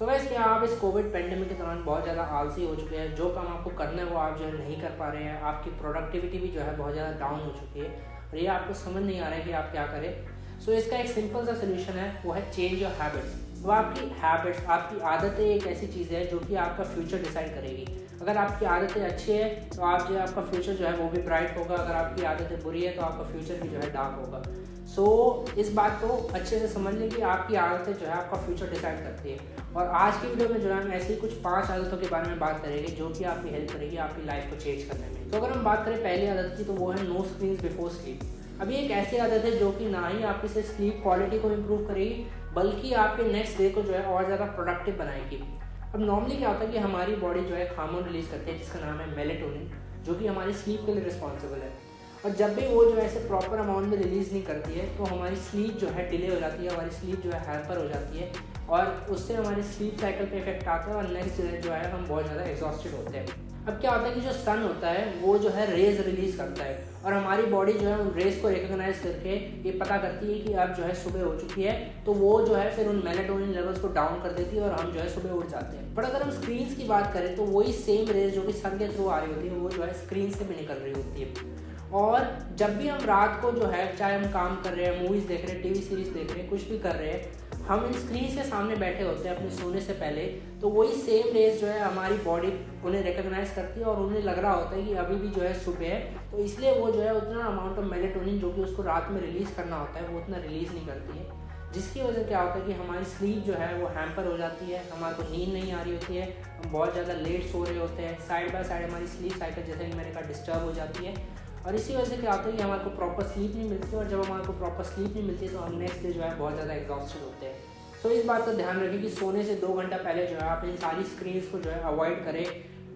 So guys, क्या आप इस कोविड पेंडेमिक के दौरान बहुत ज़्यादा आलसी हो चुके हैं? जो काम आपको करना है वो आप जो है नहीं कर पा रहे हैं, आपकी प्रोडक्टिविटी भी जो है बहुत ज़्यादा डाउन हो चुकी है और ये आपको समझ नहीं आ रहा है कि आप क्या करें। सो इसका एक सिंपल सा सोल्यूशन है, वो है चेंज योर हैबिट्स। वो आपकी हैबिट्स, आपकी आदतें एक ऐसी चीज़ है जो कि आपका फ्यूचर डिसाइड करेगी। अगर आपकी आदतें अच्छी है तो आप जो है आपका फ्यूचर जो है वो भी ब्राइट होगा, अगर आपकी आदतें बुरी है तो आपका फ्यूचर भी जो है डार्क होगा। सो इस बात को अच्छे से समझ लें कि आपकी आदतें जो है आपका फ्यूचर डिसाइड करती है। और आज की वीडियो में जो है हम ऐसी कुछ 5 आदतों के बारे में बात करेंगे जो कि आपकी हेल्प करेगी आपकी लाइफ को चेंज करने में। तो अगर हम बात करें पहली आदत की, तो वो है नो स्क्रीन बिफोर स्लीप। अभी एक ऐसी आदत है जो कि ना ही आपकी से स्लीप क्वालिटी को इम्प्रूव करेगी, बल्कि आपके नेक्स्ट डे को जो है और ज़्यादा प्रोडक्टिव बनाएगी। अब नॉर्मली क्या होता है कि हमारी बॉडी जो है हार्मोन रिलीज करती है जिसका नाम है मेलेटोनिन, जो कि हमारी स्लीप के लिए रिस्पॉन्सिबल है। और जब भी वो जो है ऐसे प्रॉपर अमाउंट में रिलीज़ नहीं करती है तो हमारी स्लीप जो है डिले हो जाती है, हमारी स्लीप जो है हैम्पर हो जाती है और उससे हमारी स्लीप साइकिल पे इफेक्ट आता है और नेक्स्ट डे जो है हम बहुत ज़्यादा एग्जॉस्टेड होते हैं। अब क्या होता है कि जो सन होता है वो जो है रेज रिलीज करता है और हमारी बॉडी जो है उन रेज को रिकॉग्नाइज करके ये पता करती है कि अब जो है सुबह हो चुकी है, तो वो जो है फिर उन मेलेटोनिन लेवल्स को डाउन कर देती है और हम जो है सुबह उठ जाते हैं। बट अगर हम स्क्रीन की बात करें तो वही सेम रेज जो कि सन के थ्रू आ रही होती है वो जो है स्क्रीन से भी निकल रही होती है। और जब भी हम रात को जो है, चाहे हम काम कर रहे हैं, मूवीज़ देख रहे हैं, टीवी सीरीज देख रहे हैं, कुछ भी कर रहे हैं, हम इन स्क्रीन के सामने बैठे होते हैं अपने सोने से पहले, तो वही सेम रेज जो है हमारी बॉडी उन्हें रिकॉग्नाइज करती है और उन्हें लग रहा होता है कि अभी भी जो है सुबह है, तो इसलिए वो जो है उतना अमाउंट ऑफ मेलेटोनिन जो कि उसको रात में रिलीज़ करना होता है वो उतना रिलीज़ नहीं करती है, जिसकी वजह से क्या होता है कि हमारी स्लीप जो है वो हैम्पर हो जाती है, हमारे को नींद नहीं आ रही होती है, हम बहुत ज़्यादा लेट सो रहे होते हैं, साइड बाय साइड हमारी स्लीप साइकिल जैसे कि मैंने कहा डिस्टर्ब हो जाती है। और इसी वजह से क्या होता है कि हमारे को प्रॉपर स्लीप नहीं मिलती और जब हमारे को प्रॉपर स्लीप नहीं मिलती तो हम नेक्स्ट डे जो है बहुत ज़्यादा एग्जॉस्टेड होते हैं। सो इस बात का ध्यान रखें कि सोने से 2 घंटा पहले जो है आप इन सारी स्क्रीन्स को जो है अवॉइड करें।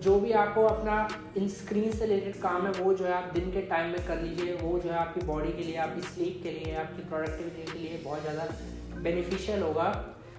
जो भी आपको अपना इन स्क्रीन से रिलेटेड काम है वो जो है आप दिन के टाइम में कर लीजिए, वो जो है आपकी बॉडी के लिए, आपकी स्लीप के लिए, आपकी प्रोडक्टिविटी के लिए बहुत ज़्यादा बेनिफिशियल होगा।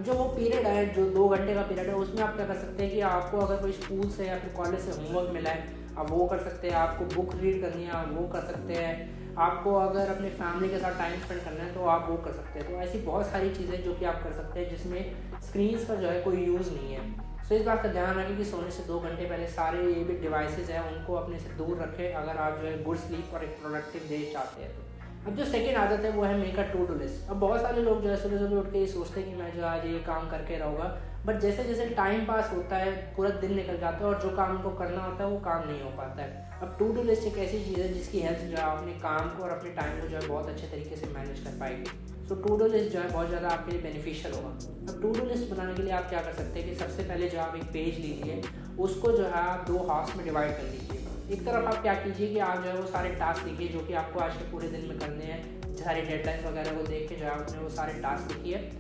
जो वो पीरियड है, जो 2 घंटे का पीरियड है, उसमें आप क्या कर सकते हैं कि आपको अगर कोई स्कूल से या फिर कॉलेज से होमवर्क मिला है आप वो कर सकते हैं, आपको बुक रीड करनी है आप वो कर सकते हैं, आपको अगर अपने फैमिली के साथ टाइम स्पेंड करना है तो आप वो कर सकते हैं। तो ऐसी बहुत सारी चीज़ें जो कि आप कर सकते हैं जिसमें स्क्रीन्स का जो है कोई यूज़ नहीं है। सो इस बात का ध्यान रखें कि सोने से 2 घंटे पहले सारे ये भी डिवाइसेज हैं उनको अपने से दूर रखें अगर आप जो है गुड स्लीप और एक प्रोडक्टिव डे चाहते हैं तो। अब जो सेकंड आदत है वो है make a to do list. अब बहुत सारे लोग जो है सुबह सुबह उठ के ये सोचते हैं कि मैं जो आज ये काम करके रहूँगा, बट जैसे जैसे टाइम पास होता है पूरा दिन निकल जाता है और जो काम उनको करना होता है वो काम नहीं हो पाता है। अब टू डू लिस्ट एक ऐसी चीज़ है जिसकी हेल्प जो है अपने काम को और अपने टाइम को जो है बहुत अच्छे तरीके से मैनेज कर पाएगी। सो टू डू लिस्ट जो है बहुत ज़्यादा आपके लिए बेनिफिशियल होगा। अब टू डू लिस्ट बनाने के लिए आप क्या कर सकते हैं कि सबसे पहले जो आप एक पेज लीजिए, उसको जो है आप 2 हाफ्स में डिवाइड कर लीजिए। एक तरफ आप क्या कीजिए कि आप जो है वो सारे टास्क लिखिए जो कि आपको आज के पूरे दिन में करने हैं, सारे डेडलाइंस वगैरह को देख के जो है आपने वो सारे टास्क लिखिए।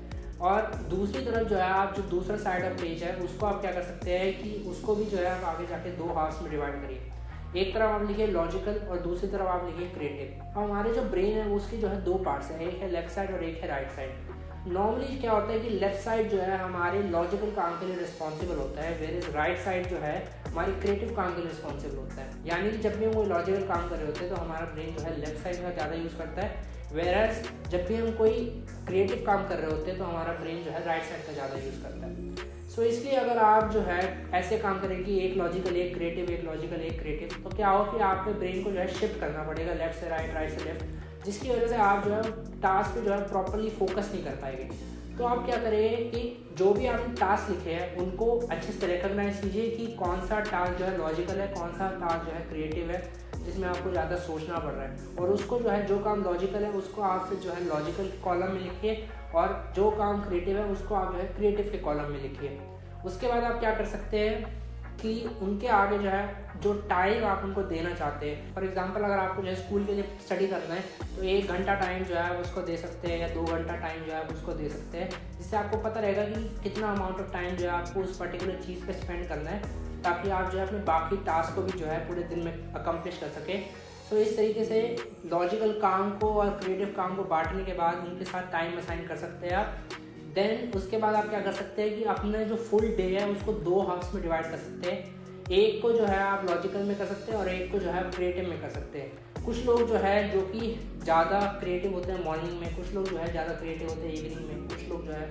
और दूसरी तरफ जो है आप जो दूसरा साइड ऑफ पेज है उसको आप क्या कर सकते हैं कि उसको भी जो है आप आगे जाके 2 हाफ्स में डिवाइड करिए। एक तरफ आप लिखिए लॉजिकल और दूसरी तरफ आप लिखिए क्रिएटिव। अब हमारे जो ब्रेन है उसकी जो है 2 पार्ट्स है, एक है लेफ्ट साइड और एक है राइट साइड। नॉर्मली क्या होता है कि लेफ्ट साइड जो है हमारे लॉजिकल काम के लिए रिस्पॉन्सिबल होता है, वेयर इज राइट साइड जो है हमारी क्रिएटिव काम के लिए रिस्पॉन्सिबल होता है। यानी कि जब भी हम कोई लॉजिकल काम कर रहे होते हैं तो हमारा ब्रेन जो है लेफ्ट साइड का ज़्यादा यूज़ करता है, वेयरएज जब भी हम कोई क्रिएटिव काम कर रहे होते हैं तो हमारा ब्रेन जो है राइट साइड का ज़्यादा यूज़ करता है। सो इसलिए अगर आप जो है ऐसे काम करें कि एक लॉजिकल एक क्रिएटिव, एक लॉजिकल एक क्रिएटिव, तो क्या हो कि आपके ब्रेन को जो है शिफ्ट करना पड़ेगा लेफ्ट से राइट, राइट से लेफ्ट, जिसकी वजह से आप जो है टास्क पे जो है प्रॉपरली फोकस नहीं कर पाएंगे। तो आप क्या करें कि जो भी आपने टास्क लिखे हैं उनको अच्छे से रिकॉग्नाइज कीजिए कि कौन सा टास्क जो है लॉजिकल है, कौन सा टास्क जो है क्रिएटिव है जिसमें आपको ज़्यादा सोचना पड़ रहा है, और उसको जो है जो काम लॉजिकल है उसको आप फिर जो है लॉजिकल कॉलम में लिखिए और जो काम क्रिएटिव है उसको आप जो है क्रिएटिव के कॉलम में लिखिए। उसके बाद आप क्या कर सकते हैं कि उनके आगे जो है जो टाइम आप उनको देना चाहते हैं, फॉर एग्जांपल अगर आपको जो है स्कूल के लिए स्टडी करना है तो 1 घंटा टाइम जो है उसको दे सकते हैं या 2 घंटा टाइम जो है उसको दे सकते हैं, जिससे आपको पता रहेगा कि कितना अमाउंट ऑफ टाइम जो है आपको उस पर्टिकुलर चीज़ पे स्पेंड करना है, ताकि आप जो है अपने बाकी टास्क को भी जो है पूरे दिन में अकम्प्लिश कर सकें। सो इस तरीके से लॉजिकल काम को और क्रिएटिव काम को बांटने के बाद उनके साथ टाइम असाइन कर सकते हैं आप। देन उसके बाद आप क्या कर सकते हैं कि अपने जो फुल डे है उसको 2 हाफ्स में डिवाइड कर सकते हैं। एक को जो है आप लॉजिकल में कर सकते हैं और एक को जो है क्रिएटिव में कर सकते हैं। कुछ लोग जो है जो कि ज़्यादा क्रिएटिव होते हैं मॉर्निंग में, कुछ लोग जो है ज़्यादा क्रिएटिव होते हैं इवनिंग में, कुछ लोग जो है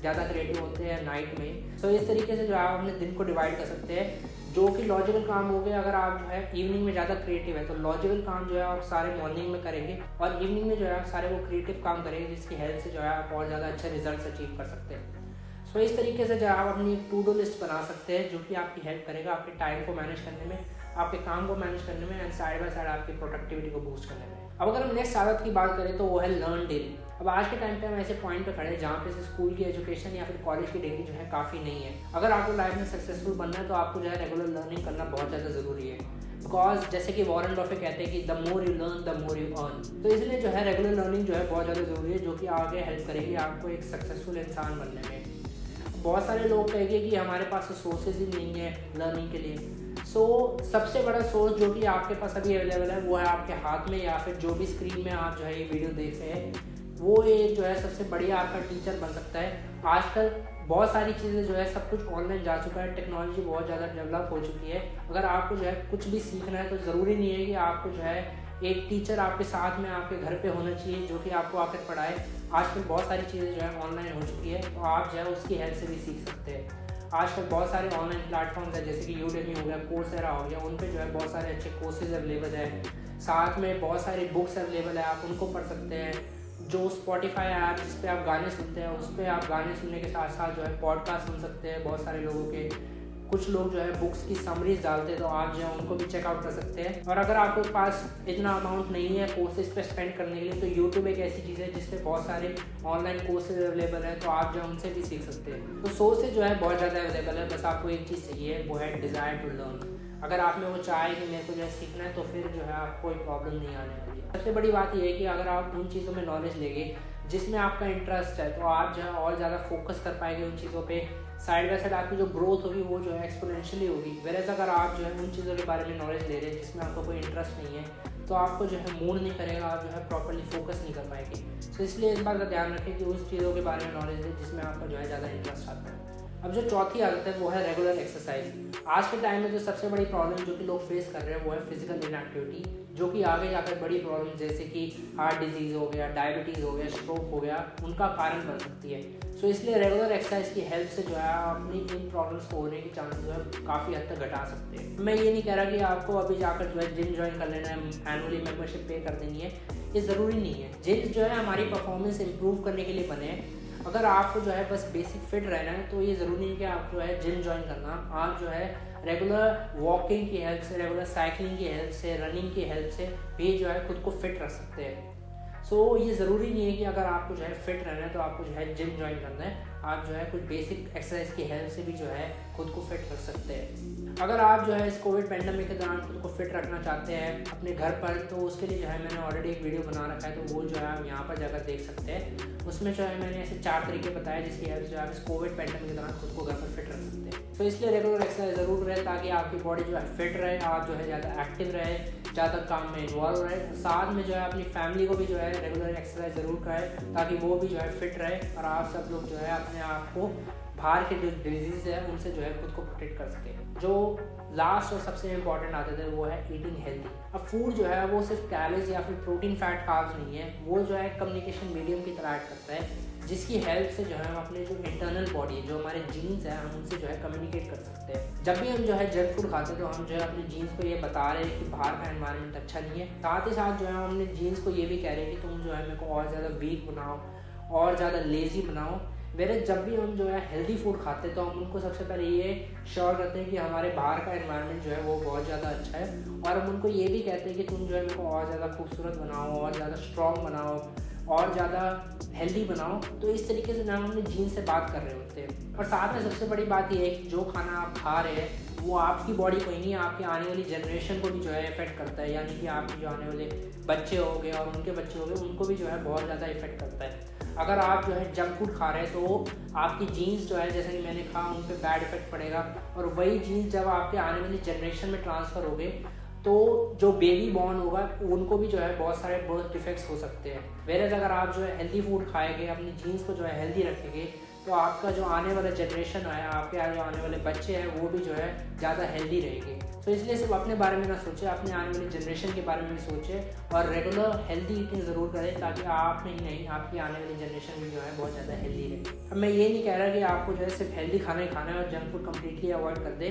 ज़्यादा क्रिएटिव होते हैं नाइट में। सो इस तरीके से जो है आप अपने दिन को डिवाइड कर सकते हैं, जो कि लॉजिकल काम हो गए। अगर आप जो है इवनिंग में ज़्यादा क्रिएटिव है तो लॉजिकल काम जो है आप सारे मॉर्निंग में करेंगे, और इवनिंग में जो है आप सारे वो क्रिएटिव काम करेंगे, जिसकी हेल्प से जो है आप और ज़्यादा अच्छे रिजल्ट अचीव कर सकते हैं। सो इस तरीके से जो है आप अपनी एक टू डू लिस्ट बना सकते हैं, जो कि आपकी हेल्प करेगा आपके टाइम को मैनेज करने में, आपके काम को मैनेज करने में, एंड साइड बाय साइड आपकी प्रोडक्टिविटी को बूस्ट करने में। अब अगर हम नेक्स्ट आदत की बात करें तो वो है लर्न डेली। अब आज के टाइम पे हम ऐसे पॉइंट पे खड़े हैं जहाँ पे स्कूल की एजुकेशन या फिर कॉलेज की डिग्री जो है काफ़ी नहीं है। अगर आपको लाइफ में सक्सेसफुल बनना है तो आपको जो है रेगुलर लर्निंग करना बहुत ज़्यादा ज़रूरी है, बिकॉज जैसे कि वॉरेन बफेट कहते हैं कि the more you learn the more you earn. तो इसलिए जो है रेगुलर लर्निंग जो है बहुत ज़्यादा ज़रूरी है, जो कि आगे हेल्प करेगी आपको एक सक्सेसफुल इंसान बनने में। बहुत सारे लोग कहेंगे कि हमारे पास सोर्सेज ही नहीं है लर्निंग के लिए। सबसे बड़ा सोर्स जो कि आपके पास अभी अवेलेबल है वो है आपके हाथ में, या फिर जो भी स्क्रीन में आप जो है ये वीडियो देख रहे हैं, वो एक जो है सबसे बढ़िया आपका टीचर बन सकता है। आजकल बहुत सारी चीज़ें जो है सब कुछ ऑनलाइन जा चुका है, टेक्नोलॉजी बहुत ज़्यादा डेवलप हो चुकी है। अगर आपको जो है कुछ भी सीखना है तो ज़रूरी नहीं है कि आपको जो है एक टीचर आपके साथ में आपके घर पे होना चाहिए जो कि आपको आकर पढ़ाए। आजकल बहुत सारी चीज़ें जो है ऑनलाइन हो चुकी है, तो आप जो है उसकी हेल्प से भी सीख सकते हैं। आजकल बहुत सारे ऑनलाइन प्लेटफॉर्म्स हैं, जैसे कि यूडेमी हो गया, कोर्सेरा हो गया, उन पे जो है बहुत सारे अच्छे कोर्सेज अवेलेबल है। साथ में बहुत सारी बुक्स अवेलेबल है, आप उनको पढ़ सकते हैं। जो स्पॉटिफाई ऐप जिस पे आप गाने सुनते हैं, उस पर आप गाने सुनने के साथ साथ जो है पॉडकास्ट सुन सकते हैं बहुत सारे लोगों के। कुछ लोग जो है बुक्स की समरीज डालते हैं, तो आप जो है उनको भी चेकआउट कर सकते हैं। और अगर आपके पास इतना अमाउंट नहीं है कोर्सेज पे स्पेंड करने के लिए, तो यूट्यूब एक ऐसी चीज़ है जिस पे बहुत सारे ऑनलाइन कोर्सेज अवेलेबल है, तो आप जो है उनसे भी सीख सकते हैं। तो सोर्सेज जो है बहुत ज़्यादा अवेलेबल है, बस आपको एक चीज़ चाहिए, वो है डिज़ायर टू लर्न। अगर आप में वो चाहे कि मेरे को जो है सीखना है, तो फिर जो है आपको कोई प्रॉब्लम नहीं आने वाली है। सबसे बड़ी बात यह है कि अगर आप उन चीज़ों में नॉलेज लेंगे जिसमें आपका इंटरेस्ट है, तो आप जो है और ज़्यादा फोकस कर पाएंगे उन चीज़ों पे। साइड बाय साइड आपकी जो ग्रोथ होगी वो जो है एक्सपोनेंशियली होगी। वेरएज़ अगर आप जो है उन चीज़ों के बारे में नॉलेज ले रहे हैं जिसमें आपको कोई इंटरेस्ट नहीं है, तो आपको जो है मूड नहीं करेगा, आप जो है प्रॉपर्ली फोकस नहीं कर पाएंगे। तो इसलिए इस बात का ध्यान रखें कि उस चीज़ों के बारे में नॉलेज लें जिसमें आपका जो है ज़्यादा इंटरेस्ट आता है। अब जो चौथी आदत है वो है रेगुलर एक्सरसाइज। आज के टाइम में जो सबसे बड़ी प्रॉब्लम जो कि लोग फेस कर रहे हैं वो है फिजिकल इनएक्टिविटी, जो कि आगे जाकर बड़ी प्रॉब्लम जैसे कि हार्ट डिजीज़ हो गया, डायबिटीज़ हो गया, स्ट्रोक हो गया, उनका कारण बन सकती है। सो इसलिए रेगुलर एक्सरसाइज की हेल्प से जो है आप अपनी इन प्रॉब्लम्स को होने के चांस जो है काफ़ी हद तक घटा सकते हैं। मैं ये नहीं कह रहा कि आपको अभी जाकर जो है जिम ज्वाइन कर लेना है, एनुअली मेंबरशिप पे कर देनी है, ये ज़रूरी नहीं है। जिम जो है हमारी परफॉर्मेंस इंप्रूव करने के लिए बने हैं। अगर आपको जो है बस बेसिक फिट रहना है, तो ये ज़रूरी नहीं कि आप जो है जिम ज्वाइन करना, आप जो है रेगुलर वॉकिंग की हेल्प से, रेगुलर साइकिलिंग की हेल्प से, रनिंग की हेल्प से भी जो है खुद को फिट रख सकते हैं। ये ज़रूरी नहीं है कि अगर आपको जो है फिट रहना है तो आपको जो है जिम ज्वाइन करना है। आप जो है कुछ बेसिक एक्सरसाइज की हेल्प से भी जो है खुद को फिट रख सकते हैं। अगर आप जो है इस कोविड पैंडेमिक के दौरान खुद को फिट रखना चाहते हैं अपने घर पर, तो उसके लिए जो है मैंने ऑलरेडी एक वीडियो बना रखा है, तो वो जो है आप यहाँ पर जाकर देख सकते हैं। उसमें जो है मैंने ऐसे 4 तरीके बताए जिसकी हेल्प से आप इस कोविड पैंडेमिक के दौरान खुद को घर पर फिट रख सकते हैं। तो इसलिए रेगुलर एक्सरसाइज ज़रूर रहे, ताकि आपकी बॉडी जो है फिट रहे, आप जो है ज़्यादा एक्टिव रहे, ज़्यादा काम में इन्वॉल्व रहे। साथ में जो है अपनी फैमिली को भी जो है रेगुलर एक्सरसाइज ज़रूर कराएं, ताकि वो भी जो है फिट रहे और आप सब लोग जो है अपने आप को बाहर के जो डिजीज़ है उनसे जो है खुद को प्रोटेक्ट कर सके। जो लास्ट और सबसे इम्पॉर्टेंट आदत है वो है ईटिंग हेल्दी। अब फूड जो है वो सिर्फ कैलोरीज या फिर प्रोटीन फैट कार्ब्स नहीं है, वो जो है कम्युनिकेशन मीडियम की तरह एक्ट करता है, जिसकी हेल्प से जो है हम अपने जो इंटरनल बॉडी है, जो हमारे जीन्स हैं, हम उनसे जो है कम्युनिकेट कर सकते हैं। जब भी हम जो है जंक फूड खाते हैं, तो हम जो है अपने जीन्स को ये बता रहे हैं कि बाहर का एनवायरनमेंट अच्छा नहीं है। साथ ही साथ जो है हम अपने जीन्स को ये भी कह रहे हैं कि तुम जो है मेरे को और ज़्यादा वीक बनाओ, और ज़्यादा लेज़ी बनाओ। वेरे जब भी हम जो है हेल्दी फूड खाते हैं, तो हम उनको सबसे पहले ये श्योर करते हैं कि हमारे बाहर का एनवायरनमेंट जो है वो बहुत ज़्यादा अच्छा है, और हम उनको ये भी कहते हैं कि तुम जो है मेरे को और ज़्यादा खूबसूरत बनाओ, और ज़्यादा स्ट्रॉन्ग बनाओ, और ज़्यादा हेल्दी बनाओ। तो इस तरीके से हम अपने जीन से बात कर रहे होते हैं। और साथ में सबसे बड़ी बात ये है कि जो खाना आप खा रहे हैं वो आपकी बॉडी को ही नहीं, आपके आने वाली जनरेशन को भी जो है इफेक्ट करता है। यानी कि आपके जो आने वाले बच्चे हो गए और उनके बच्चे हो गए, उनको भी जो है बहुत ज़्यादा इफेक्ट करता है। अगर आप जो है जंक फूड खा रहे हैं, तो आपकी जीन्स जो है, जैसे कि मैंने कहा, उन पर बैड इफेक्ट पड़ेगा, और वही जीन्स जब आपके आने वाली जनरेशन में ट्रांसफ़र हो गए, तो जो बेबी बॉर्न होगा उनको भी जो है बहुत सारे बर्थ डिफेक्ट्स हो सकते हैं। वेरएज़ अगर आप जो है हेल्दी फूड खाएंगे, अपनी जीन्स को जो है हेल्दी रखेंगे, तो आपका जो आने वाला जनरेशन है, आपके जो आने वाले बच्चे हैं वो भी जो है ज़्यादा हेल्दी रहेंगे। तो इसलिए सिर्फ अपने बारे में ना सोचें, अपने आने वाली जनरेशन के बारे में भी सोचें और रेगुलर हेल्दी ईटिंग ज़रूर करें, ताकि आप नहीं आपकी आने वाली जनरेशन भी जो है बहुत ज़्यादा हेल्दी रहे। अब मैं ये नहीं कह रहा कि आपको जो है सिर्फ हेल्दी खाना ही खाना है और जंक फूड कम्प्लीटली अवॉइड कर दे।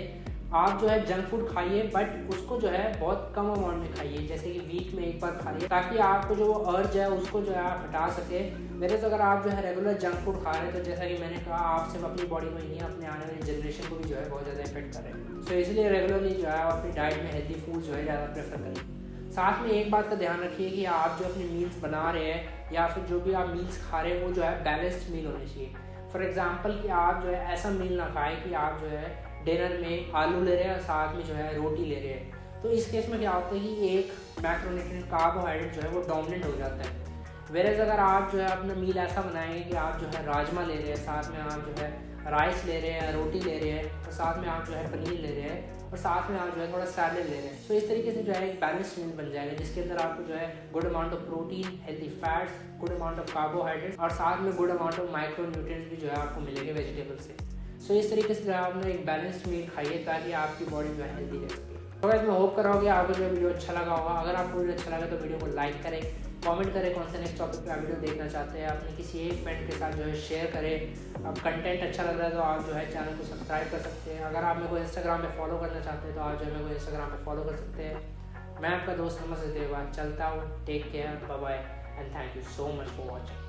आप जो है जंक फूड खाइए, बट उसको जो है बहुत कम अमाउंट में खाइए, जैसे कि वीक में एक बार खाइए, ताकि आपको जो अर्ज है उसको जो है आप हटा सके। मेरे तो अगर आप जो है रेगुलर जंक फूड खा रहे हैं तो जैसा कि मैंने कहा, आप सिर्फ अपनी बॉडी को ही नहीं अपने आने वाली जनरेशन को भी जो है बहुत ज़्यादा इफेक्ट कर रहे हैं। सो इसलिए रेगुलरली जो है आप अपनी डाइट में हेल्दी फूड जो है ज़्यादा प्रेफर करें। साथ में एक बात का ध्यान रखिए कि आप जो अपनी मील्स बना रहे हैं या फिर जो भी आप मील्स खा रहे हैं वो जो है बैलेंस्ड मील होनी चाहिए। फॉर एग्जाम्पल कि आप जो है ऐसा मील ना खाएं कि आप जो है डिनर में आलू ले रहे हैं और साथ में जो है रोटी ले रहे हैं। तो इस केस में क्या होता है कि एक मैक्रोन्यूट्रिएंट कार्बोहाइड्रेट जो है वो डोमिनेंट हो जाता है। वेरेज अगर आप जो है अपना मील ऐसा बनाएंगे कि आप जो है राजमा ले रहे हैं, साथ में आप जो है राइस ले रहे हैं, रोटी ले रहे हैं और साथ में आप जो है पनीर ले रहे हैं और साथ में आप जो है थोड़ा सैलेड ले रहे हैं। तो इस तरीके से जो है एक बैलेंस्ड मील बन जाएगा, जिसके अंदर आपको जो है good amount of protein, healthy fats, good amount of carbohydrates और साथ में गुड अमाउंट ऑफ माइक्रोन्यूट्रिएंट्स भी जो है आपको मिलेंगे वेजिटेबल से। सो इस तरीके से जो है आपने एक बैलेंस्ड मील खाइए ताकि आपकी बॉडी जो है हेल्दी रह सके। तो गाइस मैं होप कर रहा हूँ कि आपको जो वीडियो अच्छा लगा होगा। अगर आपको वीडियो अच्छा लगा तो वीडियो को लाइक करें, कमेंट करें कौन सा नेक्स्ट टॉपिक पे आप वीडियो देखना चाहते हैं, अपने किसी एक फ्रेंड के साथ जो है शेयर करें। अब कंटेंट अच्छा लग रहा है तो आप जो है चैनल को सब्सक्राइब कर सकते हैं। अगर आप मेरे को इंस्टाग्राम पे फॉलो करना चाहते हैं तो आप जो है मेरे को इंस्टाग्राम पे फॉलो कर सकते हैं। मैं आपका दोस्त नमस्ते देवा चलता हूँ। Take care, bye bye and thank you so much for watching.